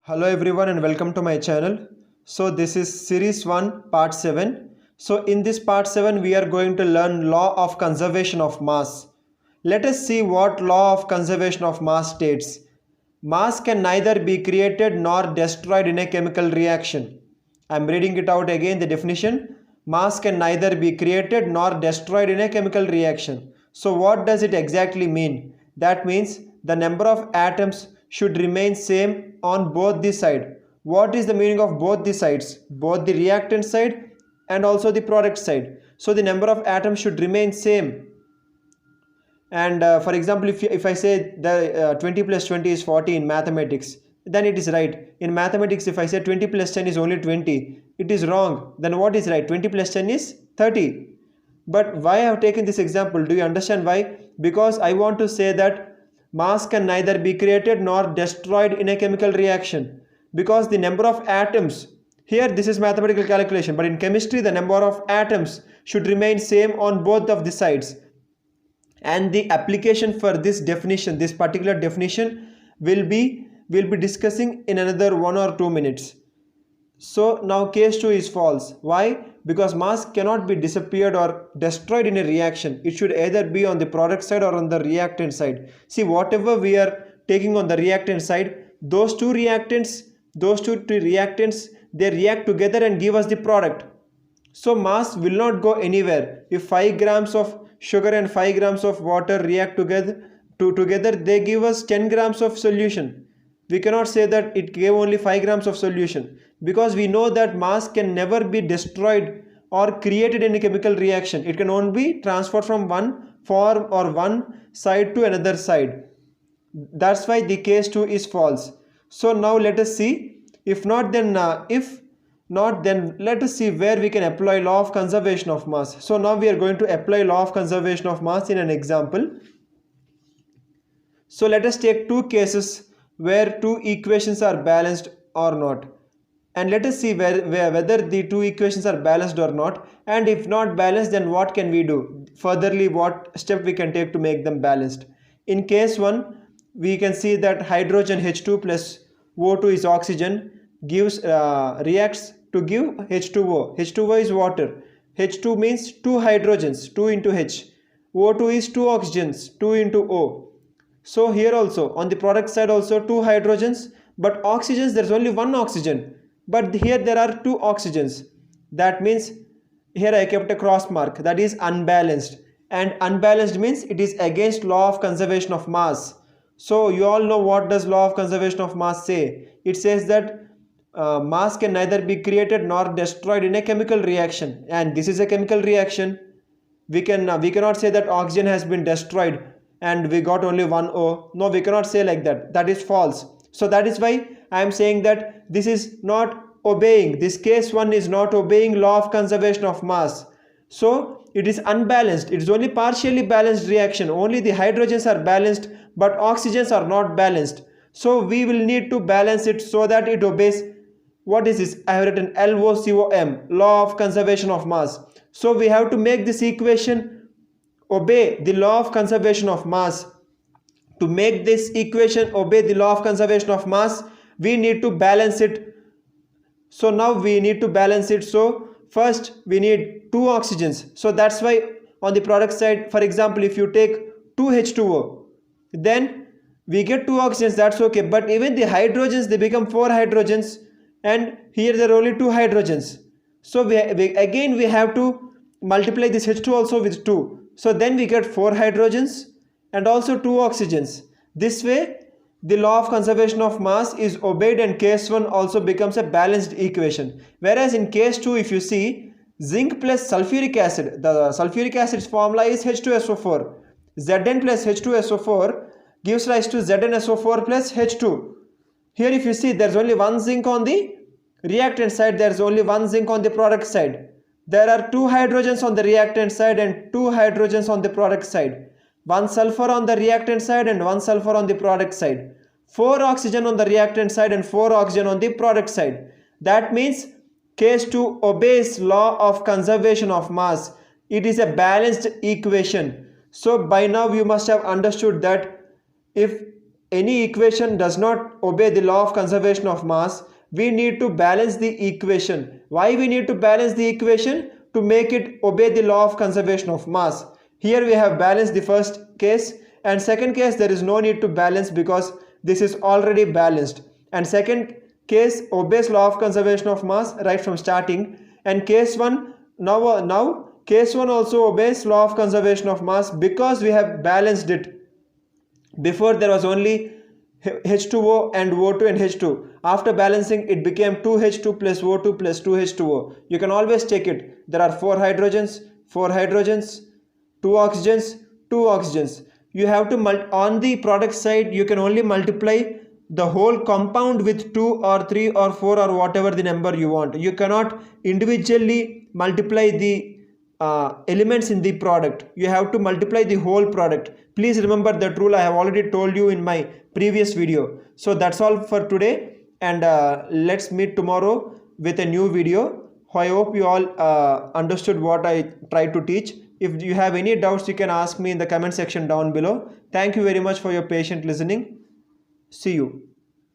Hello everyone and welcome to my channel. So this is series 1 part 7. So in this part 7 we are going to learn law of conservation of mass. Let us see what law of conservation of mass states. Mass can neither be created nor destroyed in a chemical reaction. I am reading it out again, the definition. Mass can neither be created nor destroyed in a chemical reaction. So what does it exactly mean? That means the number of atoms should remain same on both the side. What is the meaning of both the sides? Both the reactant side and also the product side. So the number of atoms should remain same. And for example, if I say the 20 plus 20 is 40 in mathematics, then it is right. In mathematics, if I say 20 plus 10 is only 20, it is wrong. Then what is right? 20 plus 10 is 30. But why I have taken this example? Do you understand why? Because I want to say that mass can neither be created nor destroyed in a chemical reaction. Because the number of atoms, here this is mathematical calculation, but in chemistry the number of atoms should remain same on both of the sides. And the application for this definition, this particular definition, will be discussing in another 1 or 2 minutes. So now case 2 is false. Why? Because mass cannot be disappeared or destroyed in a reaction. It should either be on the product side or on the reactant side. See, whatever we are taking on the reactant side, those two reactants, they react together and give us the product. So mass will not go anywhere. If 5 grams of sugar and 5 grams of water react together, they give us 10 grams of solution. We cannot say that it gave only 5 grams of solution, because we know that mass can never be destroyed or created in a chemical reaction. It can only be transferred from one form or one side to another side. That's why the case 2 is false. So now let us see. If not, then let us see where we can apply law of conservation of mass. So now we are going to apply law of conservation of mass in an example. So let us take two cases where two equations are balanced or not, and let us see whether the two equations are balanced or not, and if not balanced, then what can we do furtherly, what step we can take to make them balanced. In case 1, we can see that hydrogen H2 plus O2 is oxygen gives reacts to give H2O. H2O is water. H2 means 2 hydrogens, 2 into H. O2 is 2 oxygens, 2 into O. So here also on the product side also 2 hydrogens, but oxygens there is only 1 oxygen, but here there are 2 oxygens. That means here I kept a cross mark, that is unbalanced, and unbalanced means it is against law of conservation of mass. So you all know what does law of conservation of mass say. It says that mass can neither be created nor destroyed in a chemical reaction, and this is a chemical reaction. We cannot say that oxygen has been destroyed and we got only 1 O. No, we cannot say like that. That is false. So that is why I am saying that this is not obeying. This case 1 is not obeying law of conservation of mass. So it is unbalanced. It is only partially balanced reaction. Only the hydrogens are balanced, but oxygens are not balanced. So we will need to balance it so that it obeys. What is this? I have written LOCOM, law of conservation of mass. So we have to make this equation obey the law of conservation of mass. To make this equation obey the law of conservation of mass, we need to balance it. So now we need to balance it. So first we need 2 oxygens. So that's why on the product side, for example, if you take 2 H2O, then we get 2 oxygens, that's okay. But even the hydrogens, they become 4 hydrogens, and here there are only 2 hydrogens. So we have to multiply this H2 also with 2. So then we get 4 hydrogens and also 2 oxygens. This way the law of conservation of mass is obeyed, and case 1 also becomes a balanced equation. Whereas in case 2, if you see, zinc plus sulfuric acid, the sulfuric acid's formula is H2SO4. Zn plus H2SO4 gives rise to ZnSO4 plus H2. Here if you see, there is only 1 zinc on the reactant side, there is only 1 zinc on the product side. There are 2 hydrogens on the reactant side and 2 hydrogens on the product side. 1 sulfur on the reactant side and 1 sulfur on the product side. 4 oxygen on the reactant side and 4 oxygen on the product side. That means case 2 obeys law of conservation of mass. It is a balanced equation. So by now you must have understood that if any equation does not obey the law of conservation of mass, we need to balance the equation. Why we need to balance the equation? To make it obey the law of conservation of mass. Here we have balanced the first case, and second case there is no need to balance because this is already balanced. And second case obeys law of conservation of mass right from starting. And case 1, now case 1 also obeys law of conservation of mass because we have balanced it. Before there was only H2O and O2 and H2. After balancing it became 2H2 plus O2 plus 2H2O. You can always check it. There are 4 hydrogens, 2 oxygens, 2 oxygens. You have to on the product side you can only multiply the whole compound with 2 or 3 or 4 or whatever the number you want. You cannot individually multiply the elements in the product. You have to multiply the whole product. Please remember that rule. I have already told you in my previous video. So that's all for today, and let's meet tomorrow with a new video. I hope you all understood what I tried to teach. If you have any doubts, you can ask me in the comment section down below. Thank you very much for your patient listening. See you.